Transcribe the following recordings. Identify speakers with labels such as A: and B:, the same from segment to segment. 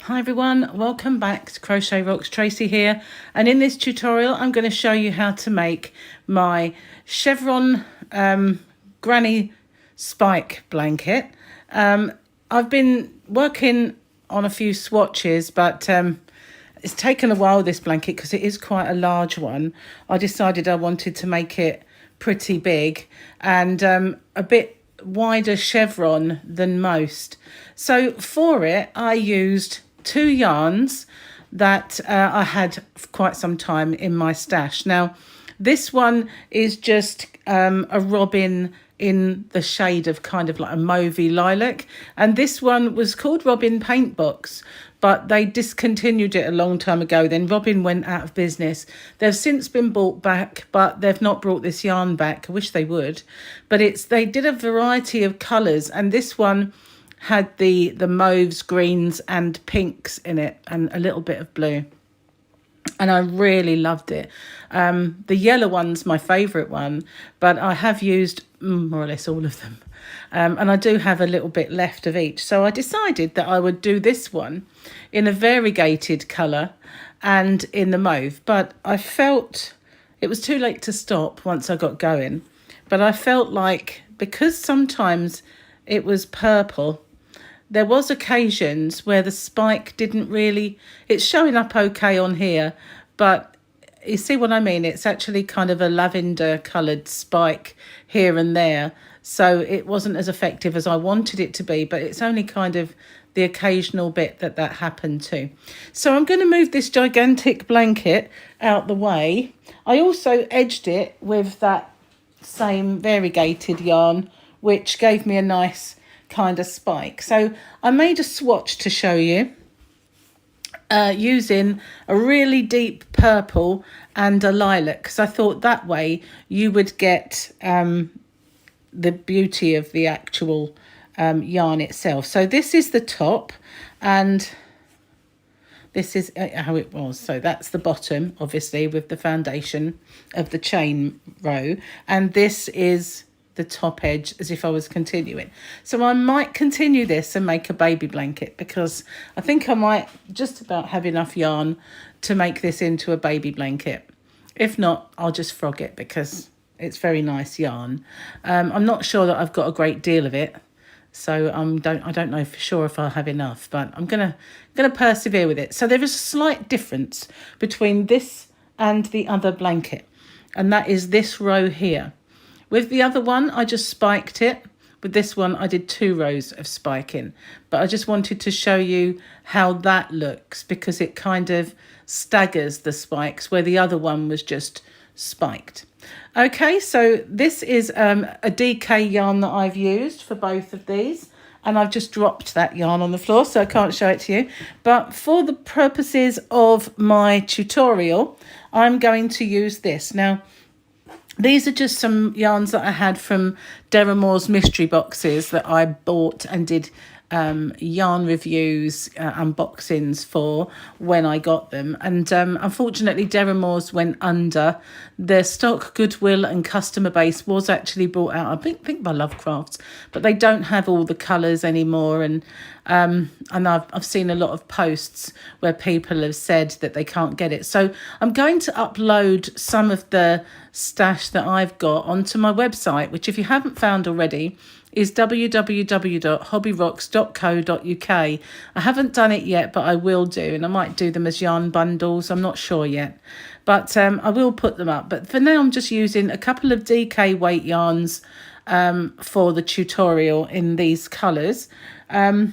A: Hi everyone, welcome back to Crochet Rocks. Tracy here, and in this tutorial I'm going to show you how to make my Chevron granny spike blanket. I've been working on a few swatches, but it's taken a while, this blanket, because it is quite a large one. I decided I wanted to make it pretty big and a bit wider chevron than most. So for it I used two yarns that I had quite some time in my stash. Now this one is just a robin in the shade of kind of like a mauvey lilac, and this one was called Robin Paint Box, but they discontinued it a long time ago. Then Robin went out of business. They've since been bought back, but they've not brought this yarn back. I wish they would, but they did a variety of colours, and this one had the mauves, greens and pinks in it, and a little bit of blue, and I really loved it. The yellow one's my favourite one, but I have used more or less all of them, and I do have a little bit left of each. So I decided that I would do this one in a variegated colour and in the mauve, but I felt it was too late to stop once I got going. But I felt like, because sometimes it was purple, there was occasions where the spike didn't really, it's showing up okay on here, but you see what I mean? It's actually kind of a lavender coloured spike here and there. So it wasn't as effective as I wanted it to be, but it's only kind of the occasional bit that happened to. So I'm going to move this gigantic blanket out the way. I also edged it with that same variegated yarn, which gave me a nice kind of spike. So I made a swatch to show you using a really deep purple and a lilac, because I thought that way you would get the beauty of the actual yarn itself. So this is the top, and this is how it was. So that's the bottom, obviously, with the foundation of the chain row, and this is the top edge as if I was continuing. So I might continue this and make a baby blanket, because I think I might just about have enough yarn to make this into a baby blanket. If not, I'll just frog it because it's very nice yarn. I'm not sure that I've got a great deal of it, so I don't know for sure if I'll have enough, but I'm gonna persevere with it. So there is a slight difference between this and the other blanket, and that is this row here. With the other one, I just spiked it. With this one, I did 2 rows of spiking. But I just wanted to show you how that looks, because it kind of staggers the spikes, where the other one was just spiked. Okay, so this is a DK yarn that I've used for both of these. And I've just dropped that yarn on the floor, so I can't show it to you. But for the purposes of my tutorial, I'm going to use this. Now, these are just some yarns that I had from Deramores mystery boxes that I bought and did yarn reviews, unboxings for when I got them. And unfortunately, Deramores went under. Their stock, goodwill and customer base was actually brought out, I think by Lovecrafts, but they don't have all the colours anymore. And I've seen a lot of posts where people have said that they can't get it. So I'm going to upload some of the stash that I've got onto my website, which, if you haven't found already, is www.hobbyrocks.co.uk. I haven't done it yet, but I will do, and I might do them as yarn bundles. I'm not sure yet, but I will put them up. But for now, I'm just using a couple of DK weight yarns for the tutorial in these colours. I've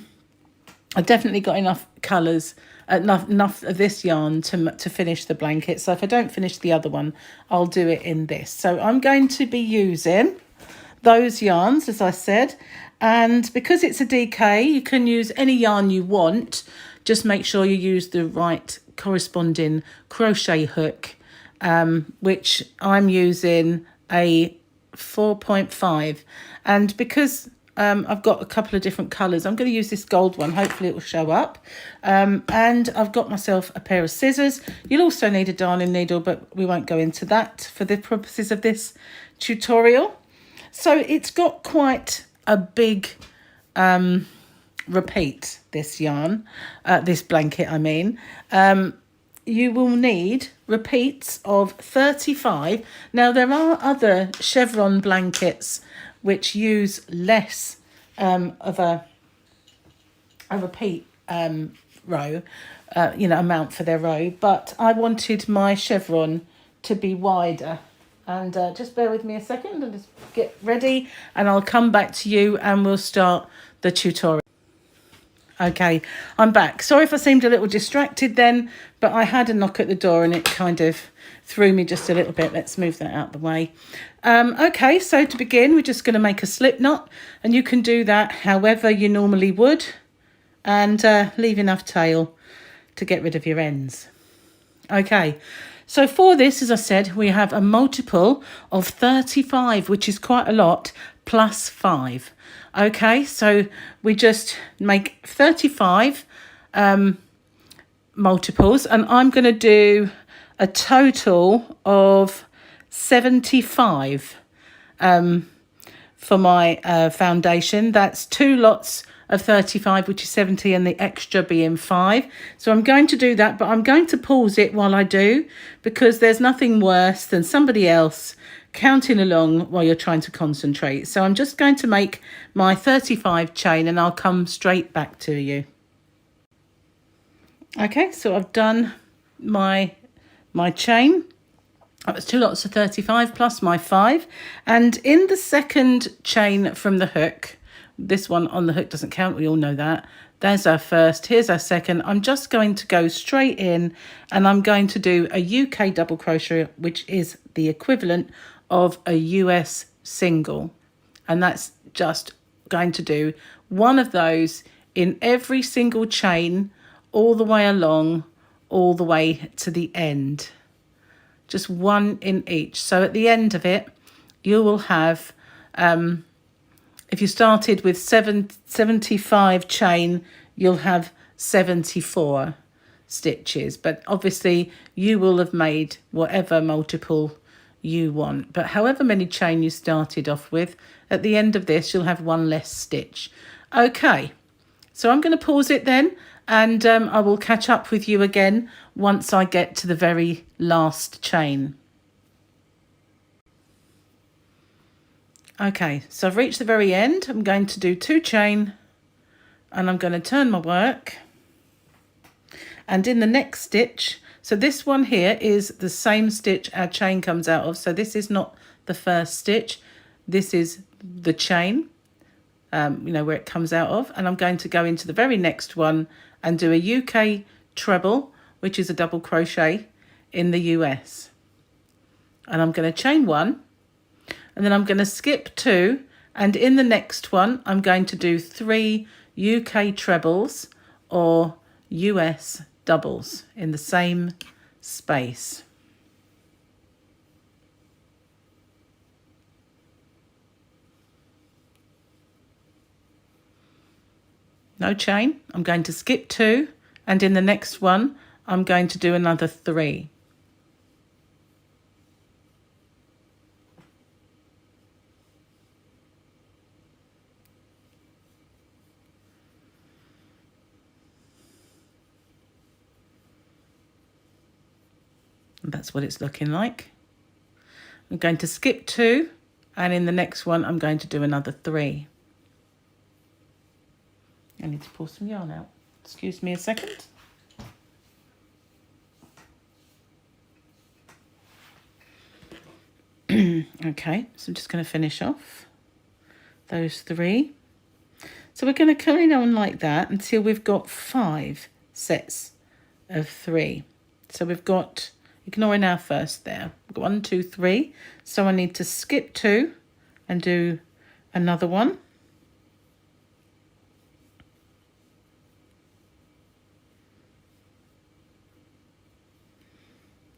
A: definitely got enough colours, enough of this yarn to finish the blanket. So if I don't finish the other one, I'll do it in this. So I'm going to be using those yarns, as I said, and because it's a DK, you can use any yarn you want. Just make sure you use the right corresponding crochet hook, which I'm using a 4.5, and because I've got a couple of different colours, I'm going to use this gold one. Hopefully it will show up. And I've got myself a pair of scissors. You'll also need a darning needle, but we won't go into that for the purposes of this tutorial. So it's got quite a big repeat this yarn, this blanket I mean, you will need repeats of 35. Now there are other chevron blankets which use less of a repeat row, amount for their row, but I wanted my chevron to be wider. And just bear with me a second and just get ready, and I'll come back to you and we'll start the tutorial. Okay, I'm back. Sorry if I seemed a little distracted then, but I had a knock at the door and it kind of threw me just a little bit. Let's move that out of the way. Okay, so to begin, we're just going to make a slip knot, and you can do that however you normally would, and leave enough tail to get rid of your ends. Okay, so for this, as I said, we have a multiple of 35, which is quite a lot, plus 5. Okay, so we just make 35 multiples, and I'm going to do a total of 75 for my foundation. That's 2 lots of 35, which is 70, and the extra being 5. So I'm going to do that, but I'm going to pause it while I do, because there's nothing worse than somebody else counting along while you're trying to concentrate. So I'm just going to make my 35 chain and I'll come straight back to you. Okay, so I've done my chain. That was 2 lots of 35 plus my 5. And in the second chain from the hook, this one on the hook doesn't count, we all know that. There's our first, here's our second. I'm just going to go straight in and I'm going to do a UK double crochet, which is the equivalent of a US single. And that's just going to do one of those in every single chain, all the way along, all the way to the end. Just one in each. So at the end of it, you will have, if you started with 75 chain, you'll have 74 stitches. But obviously you will have made whatever multiple you want. But however many chain you started off with, at the end of this, you'll have one less stitch. Okay, so I'm going to pause it then, and I will catch up with you again once I get to the very last chain. Okay, so I've reached the very end. I'm going to do 2 chain and I'm going to turn my work, and in the next stitch, so this one here is the same stitch our chain comes out of, so this is not the first stitch, this is the chain, where it comes out of, and I'm going to go into the very next one and do a UK treble, which is a double crochet in the US, and I'm going to chain 1, and then I'm going to skip 2, and in the next one I'm going to do 3 UK trebles or US doubles in the same space. No chain. I'm going to skip 2, and in the next one I'm going to do another 3. And that's what it's looking like. I'm going to skip 2, and in the next one I'm going to do another 3. I need to pull some yarn out. Excuse me a second. Okay, so I'm just going to finish off those 3. So we're going to carry on like that until we've got 5 sets of 3. So we've got, ignoring our first there, we've got 1, 2, 3. So I need to skip 2 and do another one.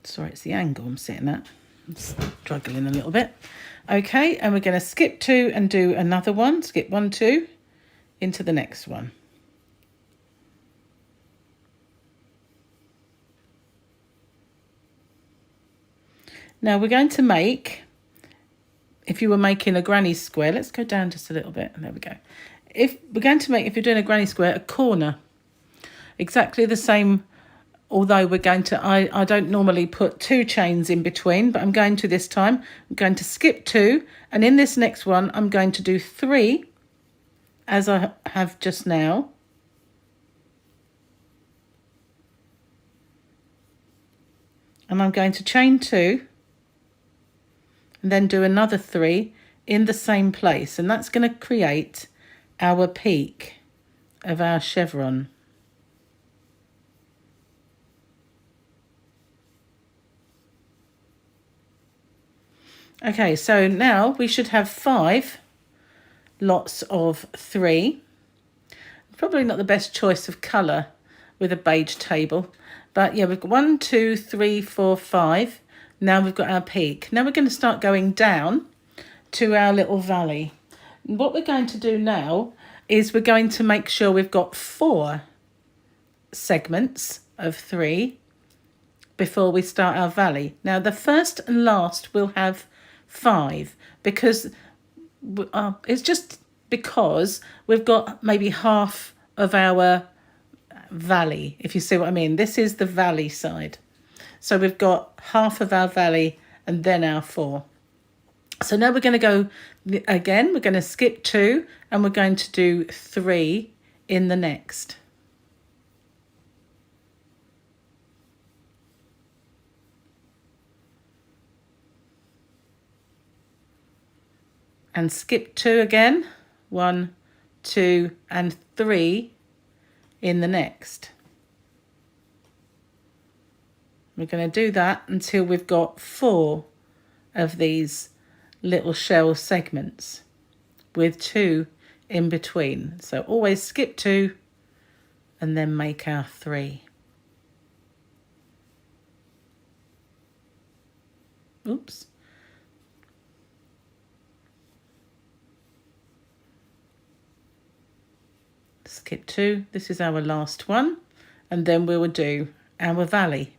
A: Sorry, it's the angle I'm sitting at. I'm struggling a little bit. Okay, and we're going to skip 2 and do another one. Skip 1, 2 into the next one. Now we're going to make, if you were making a granny square, let's go down just a little bit. There we go. if we're going to make, if you're doing a granny square, a corner, exactly the same, although we're going to, I don't normally put 2 chains in between, but I'm going to this time. I'm going to skip 2, and in this next one I'm going to do 3 as I have just now. And I'm going to chain 2 and then do another 3 in the same place, and that's going to create our peak of our chevron. Okay, so now we should have 5 lots of 3. Probably not the best choice of colour with a beige table, but yeah, we've got 1, 2, 3, 4, 5. Now we've got our peak. Now we're going to start going down to our little valley. And what we're going to do now is we're going to make sure we've got 4 segments of 3 before we start our valley. Now the first and last will have 5 because it's just because we've got maybe half of our valley, if you see what I mean. This is the valley side. So we've got half of our valley and then our 4. So now we're going to go again, we're going to skip 2 and we're going to do 3 in the next. And skip 2 again, 1, 2 and 3 in the next. We're going to do that until we've got 4 of these little shell segments with 2 in between. So always skip 2 and then make our 3. Oops. Skip 2, this is our last one, and then we will do our valley.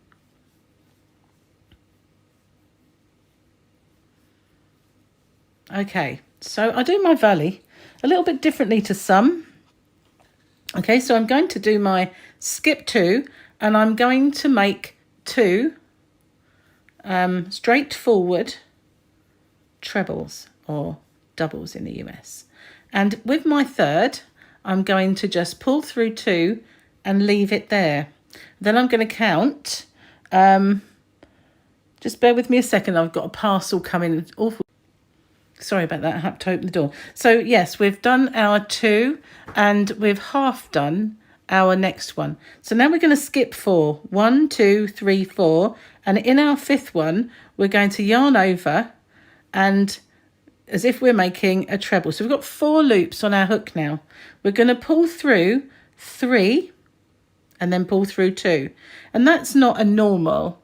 A: Okay, so I do my valley a little bit differently to some. Okay, so I'm going to do my skip 2 and I'm going to make 2 straightforward trebles or doubles in the US. And with my third, I'm going to just pull through 2 and leave it there. Then I'm going to count. Just bear with me a second. I've got a parcel coming. Awful. Sorry about that. I have to open the door. So yes, we've done our 2 and we've half done our next one. So now we're going to skip 4. 1, 2, 3, 4. And in our 5th one, we're going to yarn over and as if we're making a treble. So we've got 4 loops on our hook now. We're going to pull through 3 and then pull through 2. And that's not a normal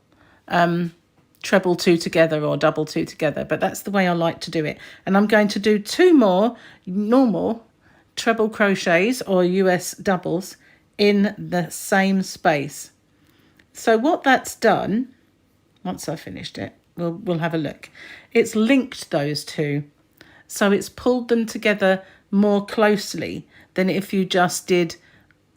A: treble 2 together or double 2 together, but that's the way I like to do it. And I'm going to do 2 more normal treble crochets or US doubles in the same space. So what that's done, once I've finished it, we'll have a look. It's linked those 2. So it's pulled them together more closely than if you just did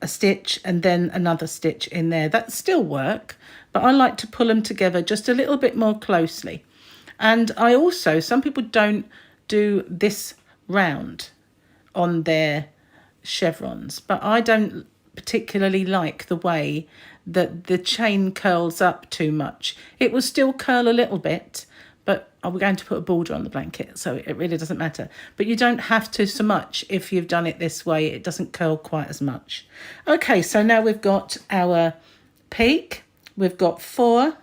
A: a stitch and then another stitch in there. That still work, but I like to pull them together just a little bit more closely. And I also, some people don't do this round on their chevrons, but I don't particularly like the way that the chain curls up too much. It will still curl a little bit, but we're going to put a border on the blanket, so it really doesn't matter. But you don't have to so much if you've done it this way. It doesn't curl quite as much. Okay, so now we've got our peak, we've got 4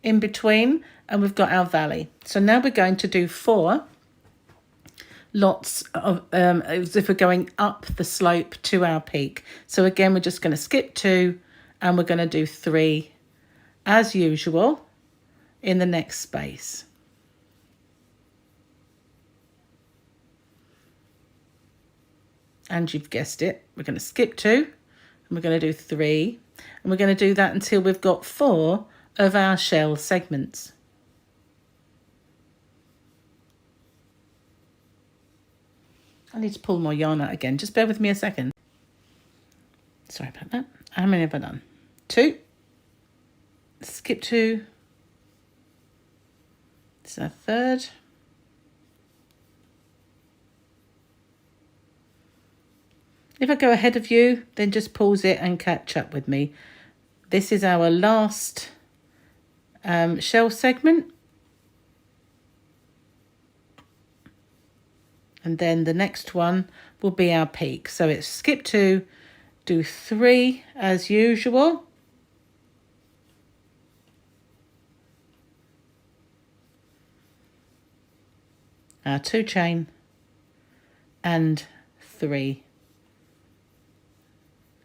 A: in between, and we've got our valley. So now we're going to do 4 lots of, as if we're going up the slope to our peak. So again, we're just going to skip 2 and we're going to do 3 as usual in the next space. And you've guessed it, we're going to skip 2 and we're going to do 3, and we're going to do that until we've got 4 of our shell segments. I need to pull my yarn out again. Just bear with me a second. Sorry about that. How many have I done? 2. Skip 2. This is our 3rd. If I go ahead of you, then just pause it and catch up with me. This is our last shell segment. And then the next one will be our peak. So it's skip 2, do 3 as usual. Our 2 chain and 3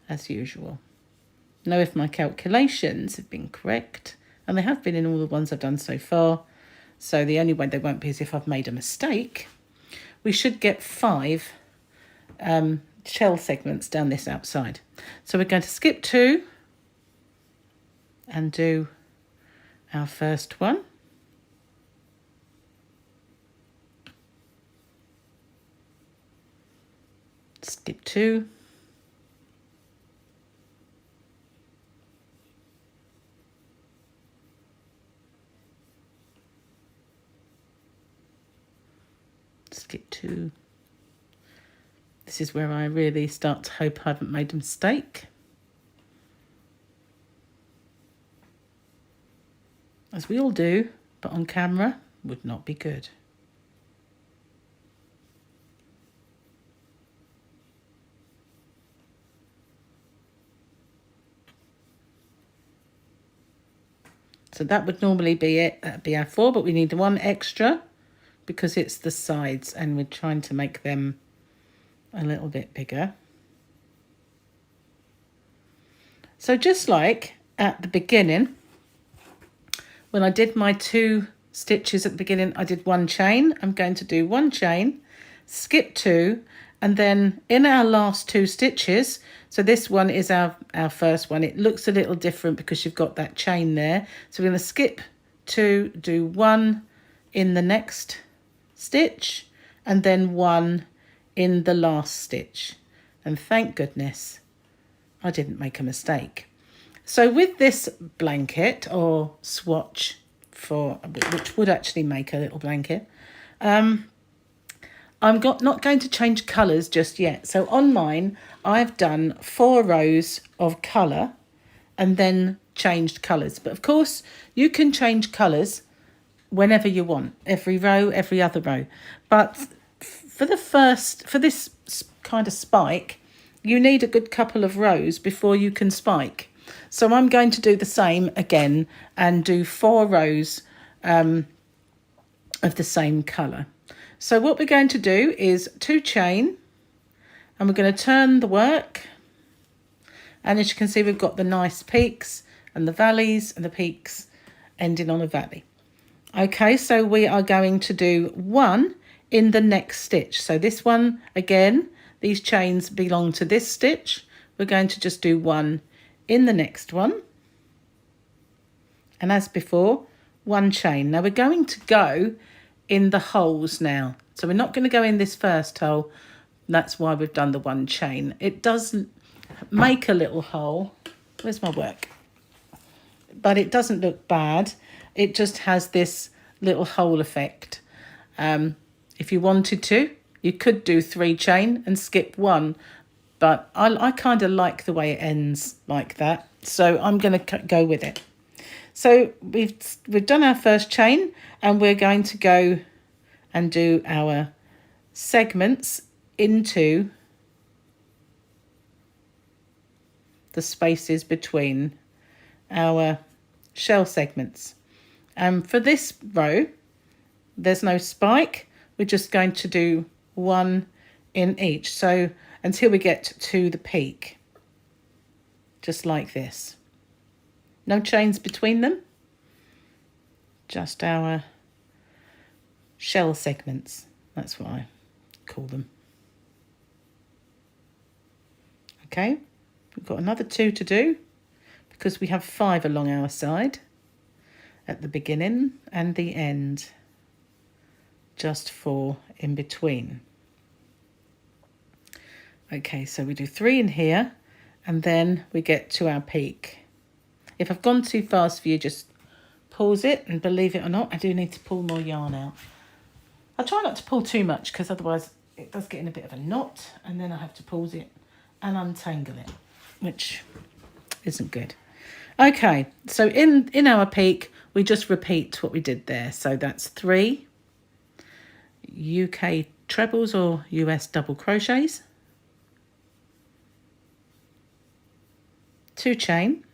A: as usual. Know if my calculations have been correct, and they have been in all the ones I've done so far. So the only way they won't be is if I've made a mistake. We should get 5 shell segments down this outside. So we're going to skip 2 and do our first one. Skip 2. Skip 2. This is where I really start to hope I haven't made a mistake. As we all do, but on camera would not be good. So that would normally be it. That'd be our 4, but we need the 1 extra because it's the sides and we're trying to make them a little bit bigger. So just like at the beginning, when I did my 2 stitches at the beginning, I did 1 chain. I'm going to do 1 chain, skip 2, and then in our last 2 stitches, so this one is our first one. It looks a little different because you've got that chain there. So we're going to skip 2, do 1 in the next stitch, and then 1 in the last stitch. And thank goodness I didn't make a mistake. So with this blanket or swatch, which would actually make a little blanket, I'm not going to change colours just yet. So on mine, I've done 4 rows of colour and then changed colours. But of course, you can change colours whenever you want, every row, every other row. But for this kind of spike, you need a good couple of rows before you can spike. So I'm going to do the same again and do 4 rows of the same colour. So what we're going to do is 2 chain, and we're going to turn the work. And as you can see, we've got the nice peaks and the valleys and the peaks ending on a valley. Okay, so we are going to do 1 in the next stitch. So this one, again, these chains belong to this stitch. We're going to just do 1 in the next one. And as before, 1 chain. Now we're going to go in the holes now. So we're not going to go in this first hole. That's why we've done the 1 chain. It does make a little hole. Where's my work? But it doesn't look bad. It just has this little hole effect. If you wanted to, you could do 3 chain and skip 1. But I kind of like the way it ends like that. So I'm going to go with it. So we've done our first chain, and we're going to go and do our segments into the spaces between our shell segments. For this row, there's no spike. We're just going to do 1 in each. So until we get to the peak, just like this. No chains between them, just our shell segments. That's what I call them. Okay, we've got another 2 to do because we have 5 along our side at the beginning and the end, just 4 in between. Okay, so we do 3 in here, and then we get to our peak. If I've gone too fast for you, just pause it, and believe it or not, I do need to pull more yarn out. I try not to pull too much because otherwise it does get in a bit of a knot, and then I have to pause it and untangle it, which isn't good. Okay, so in our peak, we just repeat what we did there. So that's 3 UK trebles or US double crochets, 2 chain,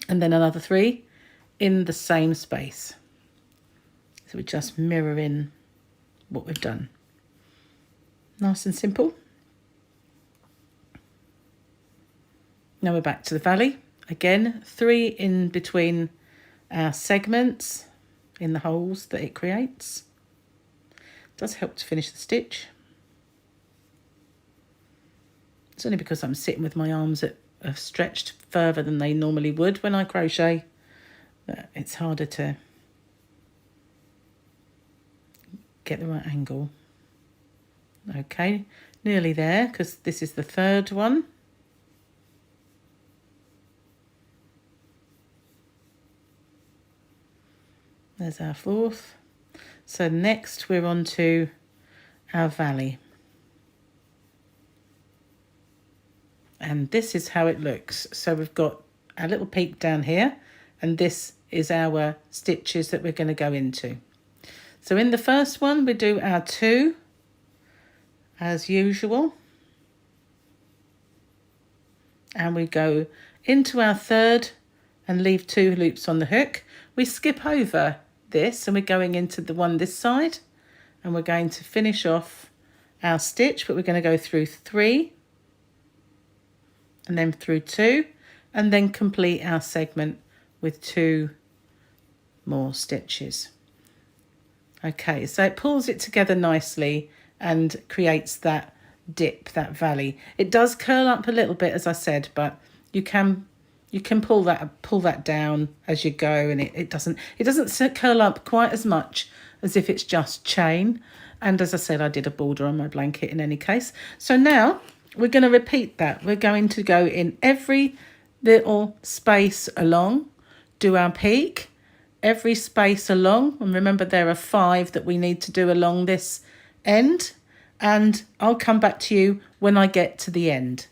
A: and then another 3 in the same space. So we just mirror in what we've done. Nice and simple. Now we're back to the valley. Again, 3 in between our segments in the holes that it creates. Does help to finish the stitch. It's only because I'm sitting with my arms that are stretched further than they normally would when I crochet that it's harder to get the right angle. Okay, nearly there because this is the 3rd one. There's our 4th. So next we're on to our valley. And this is how it looks. So we've got our little peak down here, and this is our stitches that we're going to go into. So in the first one, we do our 2 as usual. And we go into our 3rd and leave 2 loops on the hook. We skip over this and we're going into the one this side, and we're going to finish off our stitch, but we're going to go through 3 and then through 2 and then complete our segment with 2 more stitches. Okay, so it pulls it together nicely and creates that dip, that valley. It does curl up a little bit, as I said, but you can pull that down as you go, and it doesn't curl up quite as much as if it's just chain. And as I said, I did a border on my blanket in any case. So now we're going to repeat that. We're going to go in every little space along, do our peak, every space along, and remember there are 5 that we need to do along this end, and I'll come back to you when I get to the end.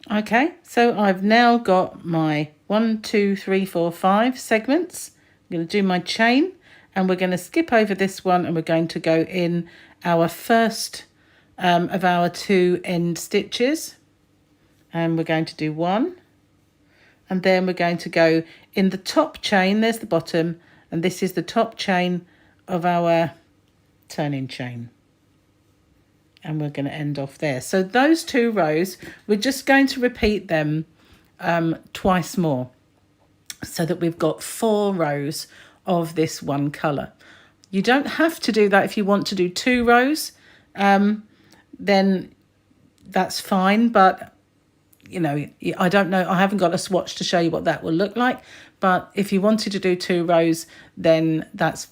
A: Okay, so I've now got my 1, 2, 3, 4, 5 segments. I'm going to do my chain, and we're going to skip over this one, and we're going to go in our first of our 2 end stitches, and we're going to do 1, and then we're going to go in the top chain. There's the bottom, and this is the top chain of our turning chain. And we're going to end off there. So those 2 rows, we're just going to repeat them twice more, so that we've got 4 rows of this one colour. You don't have to do that. If you want to do 2 rows, then that's fine. But, you know, I don't know. I haven't got a swatch to show you what that will look like. But if you wanted to do 2 rows, then that's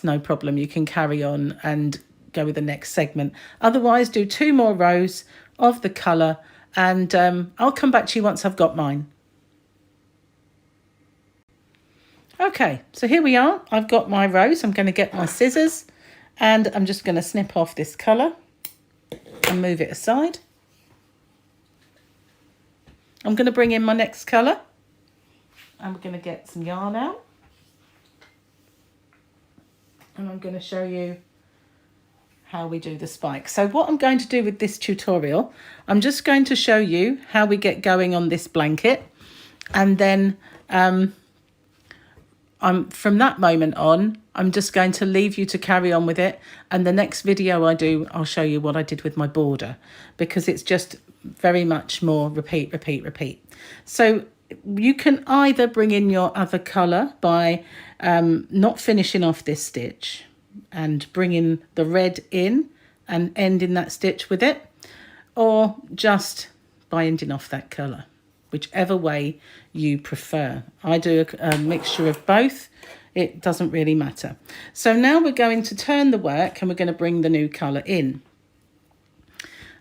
A: no problem. You can carry on and go with the next segment. Otherwise, do 2 more rows of the colour, and I'll come back to you once I've got mine. Okay, so here we are. I've got my rows. I'm going to get my scissors, and I'm just going to snip off this colour and move it aside. I'm going to bring in my next colour, and we're going to get some yarn out, and I'm going to show you how we do the spike. So what I'm going to do with this tutorial, I'm just going to show you how we get going on this blanket, and then from that moment on, I'm just going to leave you to carry on with it, and the next video I do, I'll show you what I did with my border, because it's just very much more repeat, repeat, repeat. So you can either bring in your other colour by not finishing off this stitch and bringing the red in and ending that stitch with it, or just by ending off that colour, whichever way you prefer. I do a mixture of both. it doesn't really matter. So now we're going to turn the work and we're going to bring the new colour in.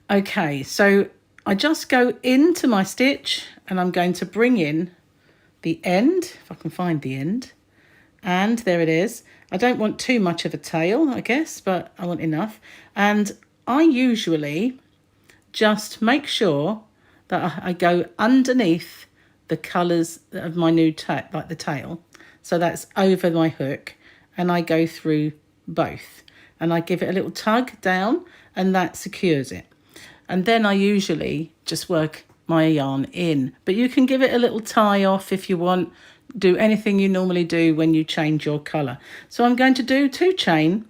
A: Okay, so I just go into my stitch and I'm going to bring in the end, if I can find the end, and there it is. I don't want too much of a tail, I guess, but I want enough. And I usually just make sure that I go underneath the colours of my new like the tail. So that's over my hook, and I go through both. And I give it a little tug down, and that secures it. And then I usually just work my yarn in. But you can give it a little tie off if you want. Do anything you normally do when you change your colour. So I'm going to do 2 chain.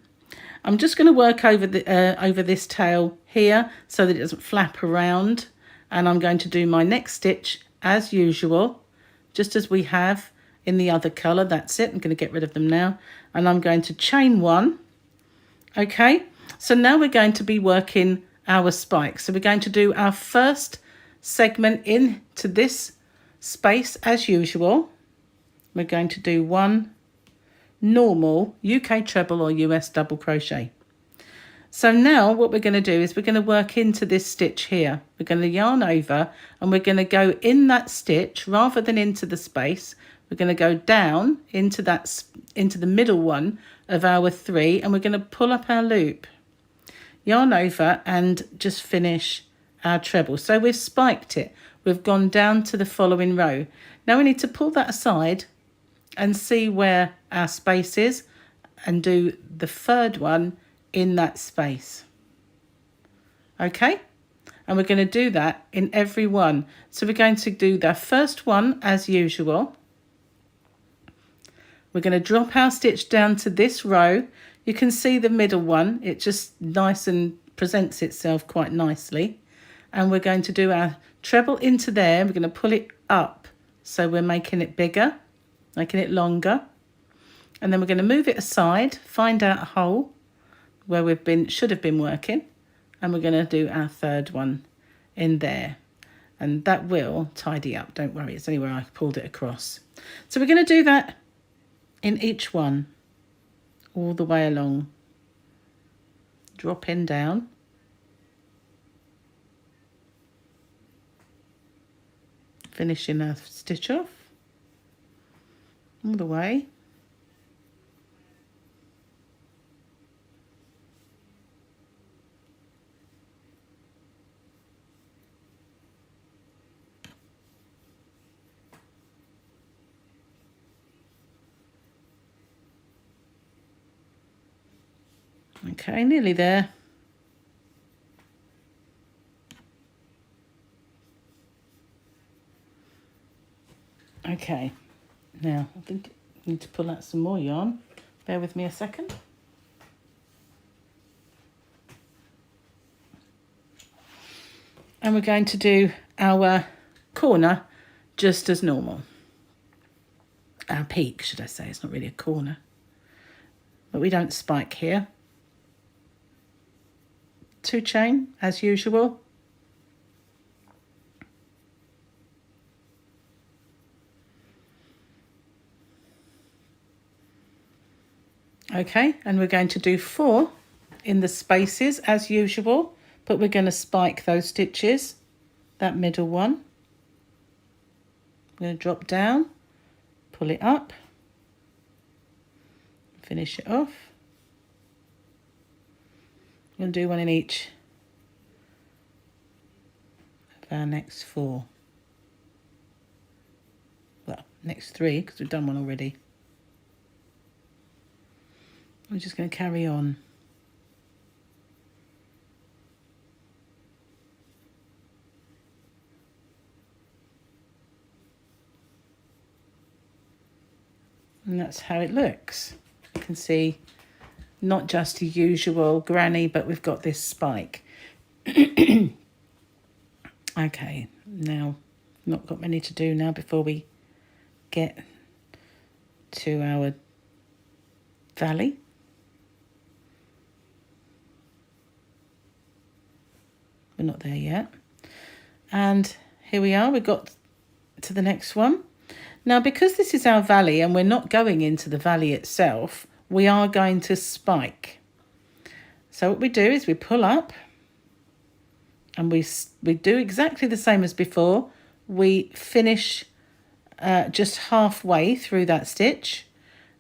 A: I'm just going to work over this tail here so that it doesn't flap around. And I'm going to do my next stitch as usual, just as we have in the other colour. That's it. I'm going to get rid of them now. And I'm going to chain 1. Okay, so now we're going to be working our spike. So we're going to do our first segment into this space as usual. We're going to do 1 normal UK treble or US double crochet. So now what we're going to do is we're going to work into this stitch here. We're going to yarn over and we're going to go in that stitch rather than into the space. We're going to go down into the middle one of our 3, and we're going to pull up our loop, yarn over and just finish our treble. So we've spiked it. We've gone down to the following row. Now we need to pull that aside and see where our space is and do the 3rd one in that space. Okay, and we're going to do that in every one. So we're going to do the first one as usual. We're going to drop our stitch down to this row. You can see the middle one, it just nice and presents itself quite nicely. And we're going to do our treble into there. We're going to pull it up so we're making it bigger, making it longer. And then we're going to move it aside, find out a hole where we've should have been working, and we're going to do our 3rd one in there, and that will tidy up, don't worry, it's only where I pulled it across. So we're going to do that in each one all the way along, drop in down, finishing our stitch off all the way. Okay, nearly there. Okay, now I think I need to pull out some more yarn. Bear with me a second. And we're going to do our corner just as normal. Our peak, should I say. It's not really a corner. But we don't spike here. 2 chain as usual. Okay, and we're going to do 4 in the spaces as usual, but we're going to spike those stitches, that middle one. I'm going to drop down, pull it up, finish it off. I'm going to do 1 in each of our next 4. Well, next 3, because we've done 1 already. I'm just going to carry on. And that's how it looks. You can see not just a usual granny, but we've got this spike. Okay, now not got many to do now before we get to our valley. We're not there yet. And here we are, we got to the next one. Now, because this is our valley and we're not going into the valley itself, we are going to spike. So what we do is we pull up and we do exactly the same as before. We finish just halfway through that stitch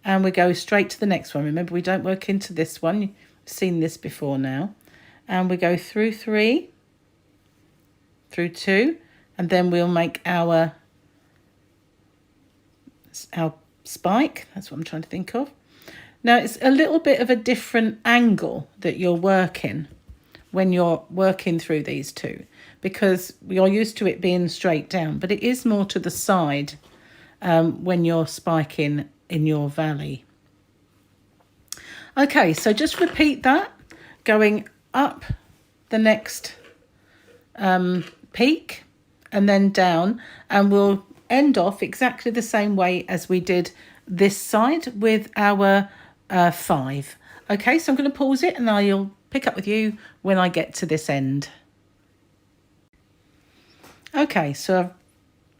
A: and we go straight to the next one. Remember, we don't work into this one. You've seen this before now. And we go through 3, through 2, and then we'll make our spike. That's what I'm trying to think of. Now, it's a little bit of a different angle that you're working when you're working through these two, because you're used to it being straight down, but it is more to the side when you're spiking in your valley. Okay, so just repeat that, going up the next peak and then down, and we'll end off exactly the same way as we did this side with our 5. Okay, so I'm going to pause it and I'll pick up with you when I get to this end. Okay, so I've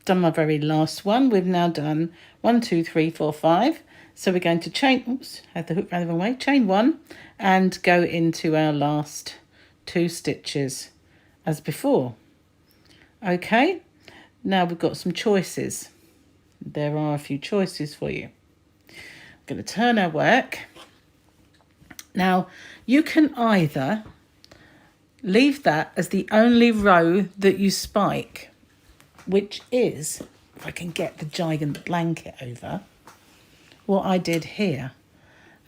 A: done my very last one. We've now done 1, 2, 3, 4, 5. So we're going to chain, oops, had the hook round the wrong way, chain 1 and go into our last 2 stitches as before. Okay, now we've got some choices. There are a few choices for you. I'm going to turn our work. Now, you can either leave that as the only row that you spike, which is, if I can get the giant blanket over, what I did here.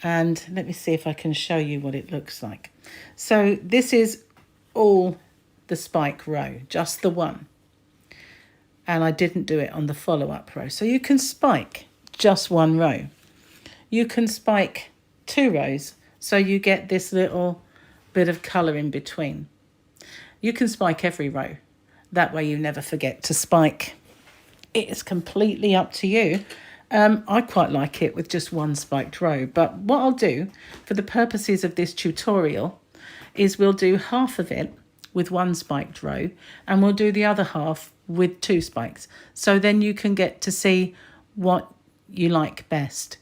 A: And let me see if I can show you what it looks like. So this is all the spike row, just the one. And I didn't do it on the follow-up row. So you can spike just one row. You can spike 2 rows, so you get this little bit of colour in between. You can spike every row. That way you never forget to spike. It's completely up to you. I quite like it with just one spiked row, but what I'll do for the purposes of this tutorial is we'll do half of it with one spiked row and we'll do the other half with 2 spikes. So then you can get to see what you like best.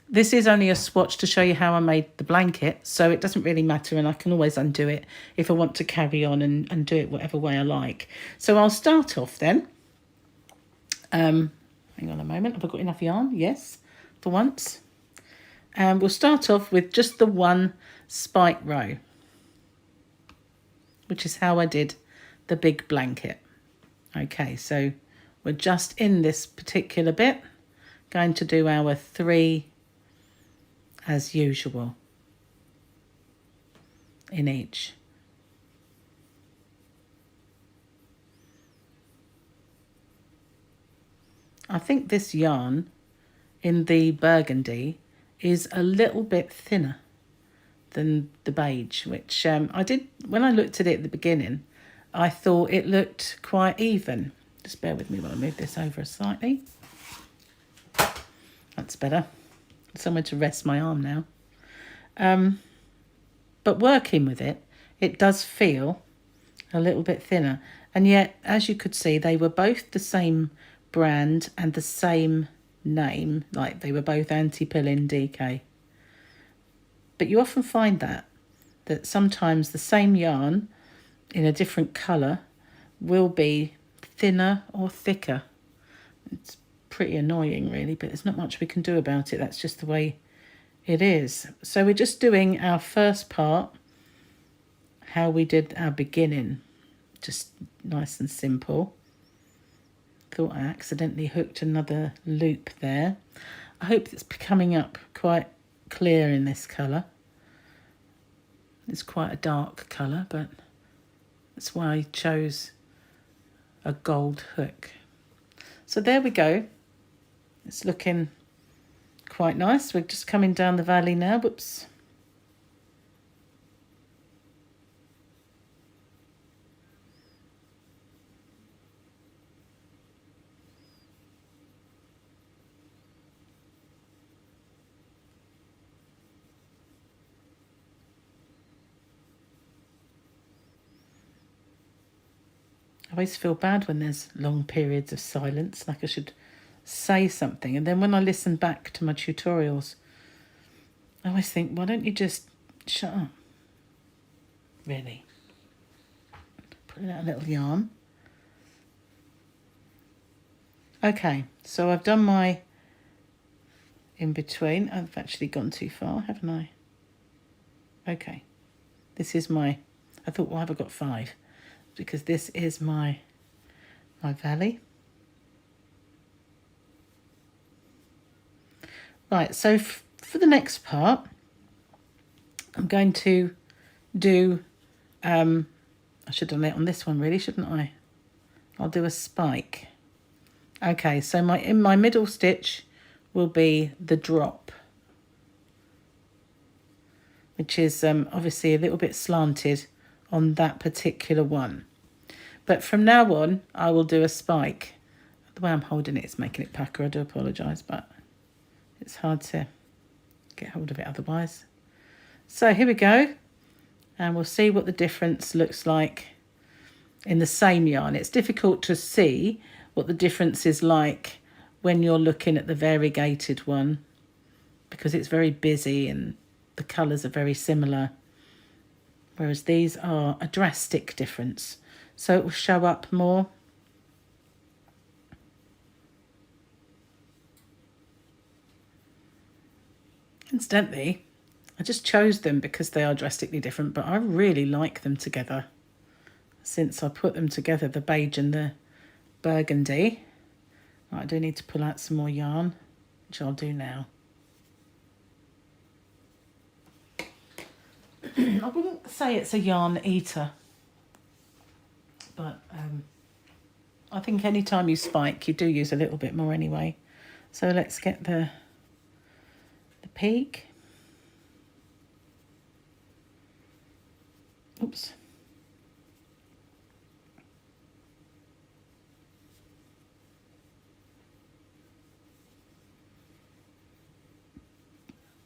A: This is only a swatch to show you how I made the blanket, so it doesn't really matter and I can always undo it if I want to carry on and do it whatever way I like. So I'll start off then. Hang on a moment, have I got enough yarn? Yes, for once. And we'll start off with just the one spike row, which is how I did the big blanket. Okay, so we're just in this particular bit, going to do our 3 as usual in each. I think this yarn in the burgundy is a little bit thinner than the beige, which I did, when I looked at it at the beginning, I thought it looked quite even. Just bear with me while I move this over slightly. That's better. Somewhere to rest my arm now. But working with it, it does feel a little bit thinner. And yet, as you could see, they were both the same brand and the same name, like they were both anti-pillin DK. But you often find that sometimes the same yarn in a different colour will be thinner or thicker. It's pretty annoying really, but there's not much we can do about it. That's just the way it is. So we're just doing our first part, how we did our beginning, just nice and simple. Thought I accidentally hooked another loop there. I hope it's coming up quite clear in this colour. It's quite a dark colour, but that's why I chose a gold hook. So there we go. It's looking quite nice. We're just coming down the valley now. Whoops. I always feel bad when there's long periods of silence, like I should say something. And then when I listen back to my tutorials, I always think, why don't you just shut up? Really. Put out a little yarn. Okay, so I've done my in between. I've actually gone too far, haven't I? Okay, this is my, I thought, why have I got 5? Because this is my valley. Right, so for the next part, I'm going to do, I should have done it on this one really, shouldn't I? I'll do a spike. Okay, so in my middle stitch will be the drop, which is obviously a little bit slanted on that particular one. But from now on, I will do a spike. The way I'm holding it is making it pucker. I do apologise, but it's hard to get hold of it otherwise. So here we go. And we'll see what the difference looks like in the same yarn. It's difficult to see what the difference is like when you're looking at the variegated one, because it's very busy and the colours are very similar, whereas these are a drastic difference, so it will show up more. Incidentally, I just chose them because they are drastically different, but I really like them together since I put them together, the beige and the burgundy. Right, I do need to pull out some more yarn, which I'll do now. I wouldn't say it's a yarn eater, but I think any time you spike, you do use a little bit more anyway. So let's get the peak. Oops.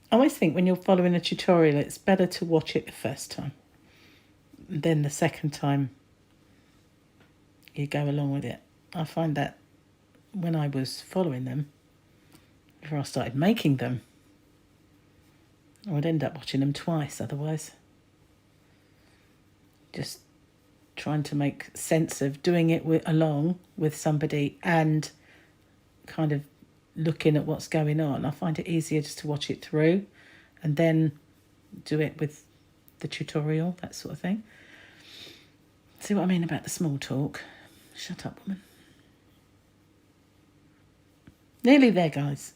A: I always think when you're following a tutorial, it's better to watch it the first time. Then the second time, you go along with it. I find that when I was following them, before I started making them, I would end up watching them twice otherwise. Just trying to make sense of doing it along with somebody and kind of looking at what's going on. I find it easier just to watch it through and then do it with the tutorial, that sort of thing. See what I mean about the small talk? Shut up, woman. Nearly there, guys.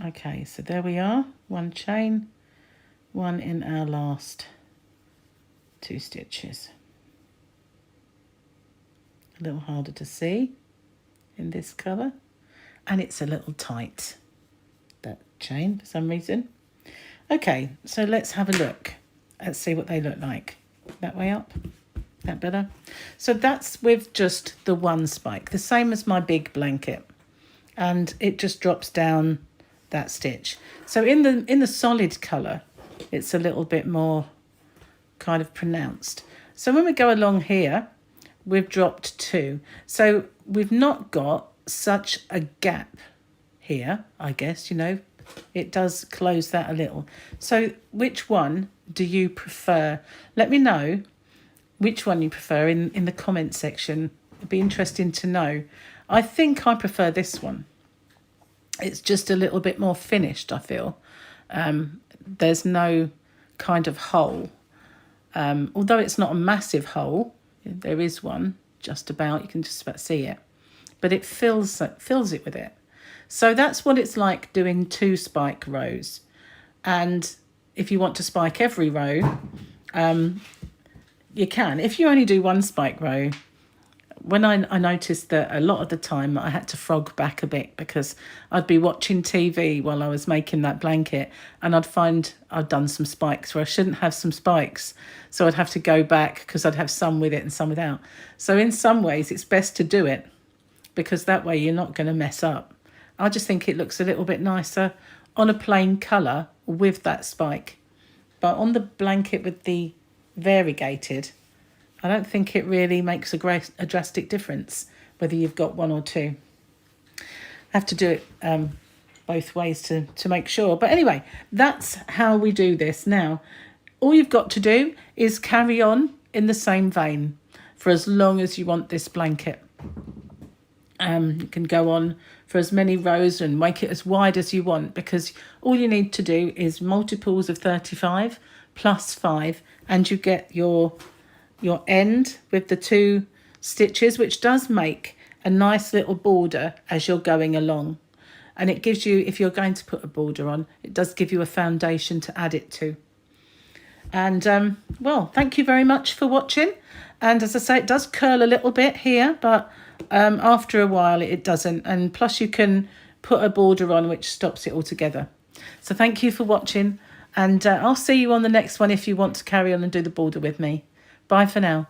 A: Okay, so there we are, one chain, one in our last 2 stitches. A little harder to see in this colour, and it's a little tight, that chain, for some reason. Okay, so let's have a look. Let's see what they look like. That way up, that better? So that's with just the one spike, the same as my big blanket, and it just drops down that stitch. So in the solid colour, it's a little bit more kind of pronounced. So when we go along here, we've dropped 2. So we've not got such a gap here, I guess, you know. It does close that a little. So which one do you prefer? Let me know which one you prefer in the comment section. It'd be interesting to know. I think I prefer this one. It's just a little bit more finished, I feel. There's no kind of hole. Although it's not a massive hole, there is one just about. You can just about see it. But it fills it with it. So that's what it's like doing 2 spike rows. And if you want to spike every row, you can. If you only do 1 spike row, when I noticed that a lot of the time I had to frog back a bit because I'd be watching TV while I was making that blanket, and I'd find I'd done some spikes where I shouldn't have some spikes. So I'd have to go back because I'd have some with it and some without. So in some ways it's best to do it because that way you're not going to mess up. I just think it looks a little bit nicer on a plain colour with that spike. But on the blanket with the variegated, I don't think it really makes a drastic difference whether you've got one or two. I have to do it both ways to make sure. But anyway, that's how we do this. Now, all you've got to do is carry on in the same vein for as long as you want this blanket. You can go on for as many rows and make it as wide as you want, because all you need to do is multiples of 35 plus 5, and you get your end with the 2 stitches, which does make a nice little border as you're going along. And it gives you, if you're going to put a border on, it does give you a foundation to add it to. And well, thank you very much for watching. And as I say, it does curl a little bit here, but after a while it doesn't. And plus you can put a border on which stops it altogether. So thank you for watching, and I'll see you on the next one if you want to carry on and do the border with me. Bye for now.